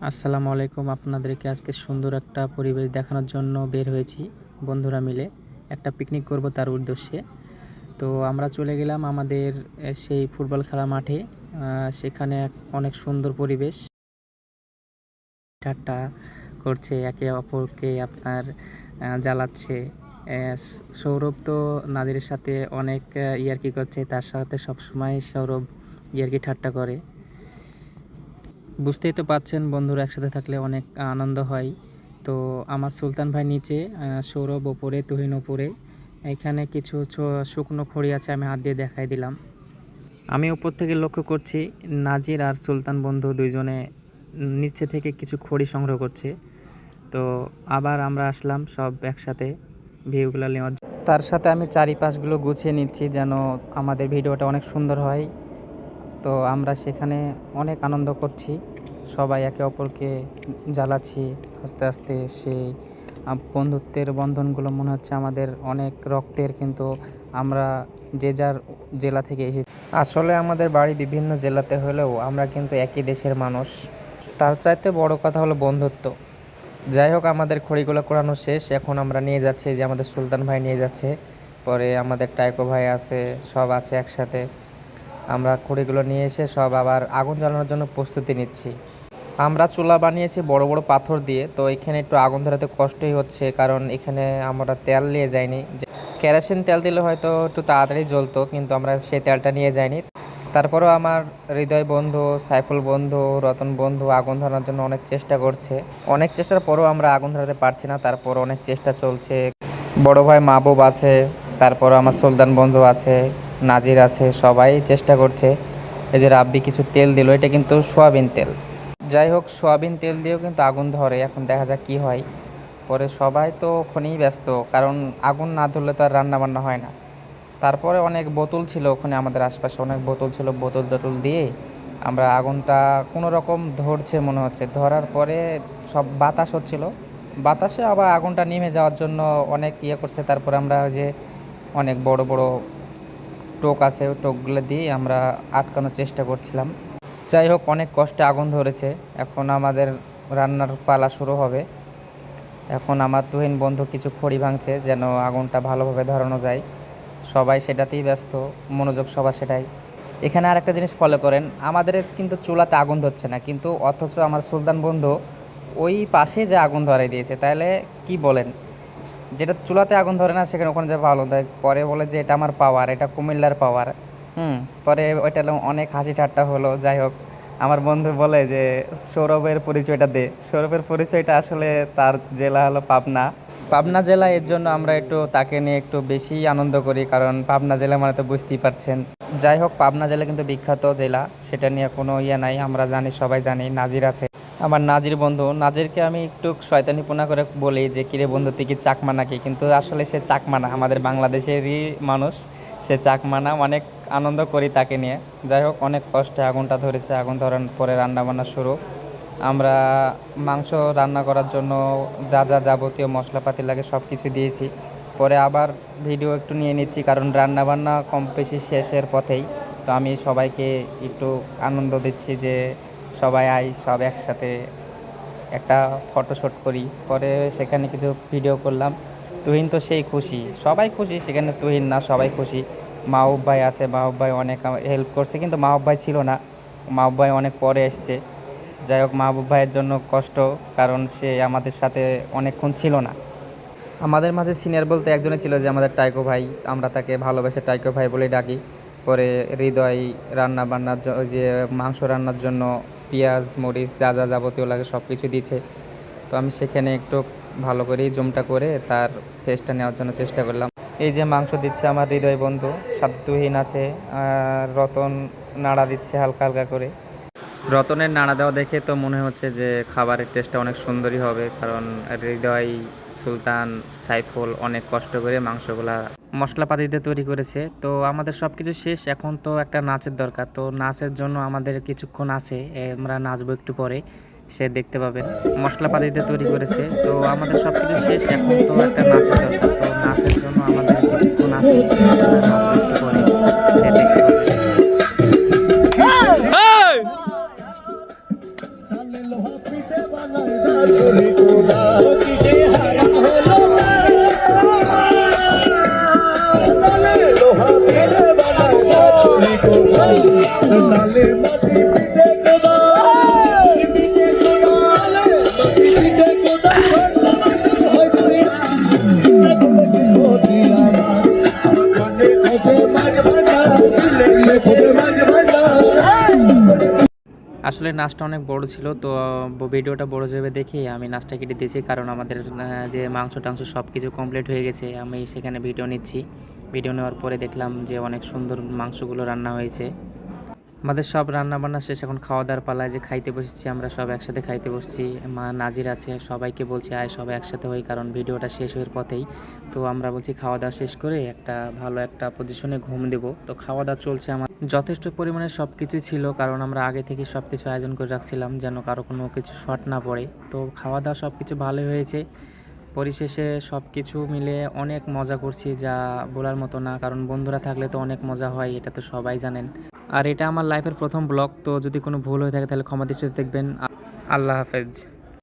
আসসালামু আলাইকুম। আপনাদেরকে আজকে সুন্দর একটা পরিবেশ দেখানোর জন্য বের হয়েছি বন্ধুরা মিলে। একটা পিকনিক করব তার উদ্দেশ্যে। তো আমরা চলে গেলাম আমাদের সেই ফুটবল খেলা মাঠে। সেখানে অনেক সুন্দর পরিবেশ। ঠাট্টা করছে, একে অপরকে আপনার জ্বালাচ্ছে। সৌরভ তো নাদিরের সাথে অনেক ইয়ার্কি করছে। তার সাথে সবসময় সৌরভ ইয়ার্কি ঠাট্টা করে। বুঝতেই তো পাচ্ছেন বন্ধুরা একসাথে থাকলে অনেক আনন্দ হয়। তো আমার সুলতান ভাই নিচে, সৌরভ ওপরে, তুহিন ওপরে। এখানে কিছু শুকনো খড়ি আছে, আমি হাত দিয়ে দেখাই দিলাম। আমি উপর থেকে লক্ষ্য করছি নাজির আর সুলতান বন্ধু দুইজনে নিচে থেকে কিছু খড়ি সংগ্রহ করছে। তো আবার আমরা আসলাম সব একসাথে ভিউগুলো নেওয়ার জন্য। তার সাথে আমি চারিপাশগুলো গুছিয়ে নিচ্ছি যেন আমাদের ভিডিওটা অনেক সুন্দর হয়। তো আমরা সেখানে অনেক আনন্দ করছি, সবাই একে অপরকে জ্বালাচ্ছি। আস্তে আস্তে সেই বন্ধুত্বের বন্ধনগুলো মনে হচ্ছে আমাদের অনেক রক্তের, কিন্তু আমরা যে যার জেলা থেকে এসেছি। আসলে আমাদের বাড়ি বিভিন্ন জেলাতে হলেও আমরা কিন্তু একই দেশের মানুষ। তার চাইতে বড় কথা হলো বন্ধুত্ব। যাই হোক, আমাদের খড়িগুলো কোরানো শেষ। এখন আমরা নিয়ে যাচ্ছি, যে আমাদের সুলতান ভাই নিয়ে যাচ্ছে, পরে আমাদের টাইকো ভাই আছে, সব আছে একসাথে। আমরা খড়িগুলো নিয়ে এসে সব আবার আগুন জ্বালানোর জন্য প্রস্তুতি নিচ্ছি। আমরা চুলা বানিয়েছি বড় বড় পাথর দিয়ে। তো এখানে একটু আগুন ধরাতে কষ্টই হচ্ছে, কারণ এখানে আমরা তেল নিয়ে যাইনি। কেরোসিন তেল দিলে হয়তো একটু তাড়াতাড়ি জ্বলতো, কিন্তু আমরা সেই তেলটা নিয়ে যাইনি। তারপরেও আমার হৃদয় বন্ধু, সাইফুল বন্ধু, রতন বন্ধু আগুন ধরানোর জন্য অনেক চেষ্টা করছে। অনেক চেষ্টার পরেও আমরা আগুন ধরাতে পারছি না, তারপর অনেক চেষ্টা চলছে। বড় ভাই মাহবুব আছে, তারপর আমার সুলতান বন্ধু আছে, নাজির আছে, সবাই চেষ্টা করছে। এই যে রাব্বি কিছু তেল দিল, এটা কিন্তু সোয়াবিন তেল। যাই হোক, সোয়াবিন তেল দিয়েও কিন্তু আগুন ধরে। এখন দেখা যাক কি হয়। পরে সবাই তো ওখানেই ব্যস্ত, কারণ আগুন না ধরলে তো আর রান্না বান্না হয় না। তারপরে অনেক বোতল ছিল ওখানে, আমাদের আশপাশে অনেক বোতল ছিল। বোতল টোতল দিয়ে আমরা আগুনটা কোনো রকম ধরছে মনে হচ্ছে। ধরার পরে সব বাতাস হচ্ছিল, বাতাসে আবার আগুনটা নিভে যাওয়ার জন্য অনেক ইয়ে করছে। তারপরে আমরা ওই যে অনেক বড় বড় টোক আছে, ওই টোকগুলো দিয়ে আমরা আটকানোর চেষ্টা করছিলাম। যাই হোক, অনেক কষ্টে আগুন ধরেছে। এখন আমাদের রান্নার পালা শুরু হবে। এখন আমার তুহিন বন্ধু কিছু খড়ি ভাঙছে যেন আগুনটা ভালোভাবে ধরানো যায়। সবাই সেটাতেই ব্যস্ত, মনোযোগ সবার সেটাই। এখানে আর একটা জিনিস ফলো করেন, আমাদের কিন্তু চুলাতে আগুন ধরছে না, কিন্তু অথচ আমার সুলতান বন্ধু ওই পাশে যে আগুন ধরাই দিয়েছে। তাহলে কি বলেন? যেটা চুলাতে আগুন ধরে না সেখানে ওখানে যে ভালো দেয়, পরে বলে যে এটা আমার পাওয়ার, এটা কুমিল্লার পাওয়ার। পরে ওইটা অনেক হাসি ঠাট্টা হলো। যাই হোক, আমার বন্ধু বলে যে সৌরভের পরিচয়টা দে। সৌরভের পরিচয়টা আসলে তার জেলা হলো পাবনা। পাবনা জেলা, এর জন্য আমরা একটু তাকে নিয়ে একটু বেশি আনন্দ করি, কারণ পাবনা জেলা মানে তো বুঝতেই পারছেন। যাই হোক, পাবনা জেলা কিন্তু বিখ্যাত জেলা, সেটা নিয়ে কোনো ইয়ে নাই। আমরা জানি, সবাই জানি নাজির আছে, আমার নাজির বন্ধু। নাজিরকে আমি একটু শয়তানিপনা করে বলি যে কিরে বন্ধু, তুই কি চাকমা নাকি? কিন্তু আসলে সে চাকমা না, আমাদের বাংলাদেশেরই মানুষ। সে চাকমা না। অনেক আনন্দ করি তাকে নিয়ে। যাই হোক, অনেক কষ্টে আগুনটা ধরেছে। আগুন ধরার পরে রান্নাবান্না শুরু। আমরা মাংস রান্না করার জন্য যা যা যাবতীয় মশলাপাতি লাগে সব কিছু দিয়েছি। পরে আবার ভিডিও একটু নিয়ে নিচ্ছি, কারণ রান্নাবান্না কম বেশি শেষের পথেই। তো আমি সবাইকে একটু আনন্দ দিচ্ছি যে সবাই আই, সব একসাথে একটা ফটোশ্যুট করি। পরে সেখানে কিছু ভিডিও করলাম। তুহিন তো সেই খুশি, সবাই খুশি সেখানে, তুহিন না সবাই খুশি। মাহবুব ভাই আছে, মাহবুব ভাই অনেক হেল্প করছে, কিন্তু মাহবুব ভাই ছিল না, মাহবুব ভাই অনেক পরে এসছে। যাই হোক, মাহবুব ভাইয়ের জন্য কষ্ট, কারণ সে আমাদের সাথে অনেকক্ষণ ছিল না। আমাদের মাঝে সিনিয়র বলতে একজনে ছিল, যে আমাদের টাইকো ভাই। আমরা তাকে ভালোবেসে টাইকো ভাই বলেই ডাকি। পরে হৃদয় রান্না বান্নার ওই যে মাংস রান্নার জন্য পেঁয়াজ মরিচ যা যা যাবতীয় লাগে সব কিছু দিচ্ছে। তো আমি সেখানে একটু ভালো করেই জুমটা করে তার ফেসটা নেওয়ার জন্য চেষ্টা করলাম। এই যে মাংস দিচ্ছে আমার হৃদয় বন্ধু, সাধ্যহীন আছে, আর রতন নাড়া দিচ্ছে হালকা হালকা করে। রতনের নাড়া দেওয়া দেখে তো মনে হচ্ছে যে খাবারের টেস্টটা অনেক সুন্দরই হবে, কারণ হৃদয়, সুলতান, সাইফুল অনেক কষ্ট করে মাংসগুলা মশলাপাতি দিয়ে তৈরি করেছে। তো আমাদের সব কিছু শেষ, এখন তো একটা নাচের দরকার। তো নাচের জন্য আমাদের কিছুক্ষণ আছে, আমরা নাচবো একটু পরে, সে দেখতে পাবেন। মশলাপাতি দিয়ে তৈরি করেছে। তো আমাদের সব কিছু শেষ, এখন তো একটা নাচের দরকার। তো নাচের জন্য আমাদের কিছুক্ষণ আছে, আমরা নাচবো একটু পরে, সে দেখতে পাবেন। আসলে নাচটা অনেক বড় ছিল, তো ভিডিওটা বড় যাবে দেখে আমি নাচটা কেটে দিয়েছি, কারণ আমাদের যে মাংস টাংস সব কিছু কমপ্লিট হয়ে গেছে। আমি সেখানে ভিডিও নিচ্ছি। ভিডিও নেওয়ার পরে দেখলাম যে অনেক সুন্দর মাংসগুলো রান্না হয়েছে। আমাদের সব রান্না বান্না শেষ, এখন খাওয়া দাওয়ার পালায় যে খাইতে বসেছি, আমরা সব একসাথে খাইতে বসছি। মা নাজির আছে, সবাইকে বলছি আয় সবাই একসাথে হই, কারণ ভিডিওটা শেষ হওয়ার পথেই। তো আমরা বলছি খাওয়া দাওয়া শেষ করে একটা ভালো একটা পজিশনে ঘুম দেব। তো খাওয়া দাওয়া চলছে, আমার যথেষ্ট পরিমাণে সব কিছুই ছিল, কারণ আমরা আগে থেকে সব কিছু আয়োজন করে রাখছিলাম যেন কারো কোনো কিছু শর্ট না পড়ে। তো খাওয়া দাওয়া সব কিছু ভালোই হয়েছে। পরিশেষে সব কিছু মিলে অনেক মজা করছি, যা বলার মতো না, কারণ বন্ধুরা থাকলে তো অনেক মজা হয়, এটা তো সবাই জানেন। আর এটা আমার লাইফের প্রথম ব্লগ, তো যদি কোনো ভুল হয়ে থাকে তাহলে ক্ষমা দৃষ্টিতে দেখবেন। আল্লাহ হাফেজ।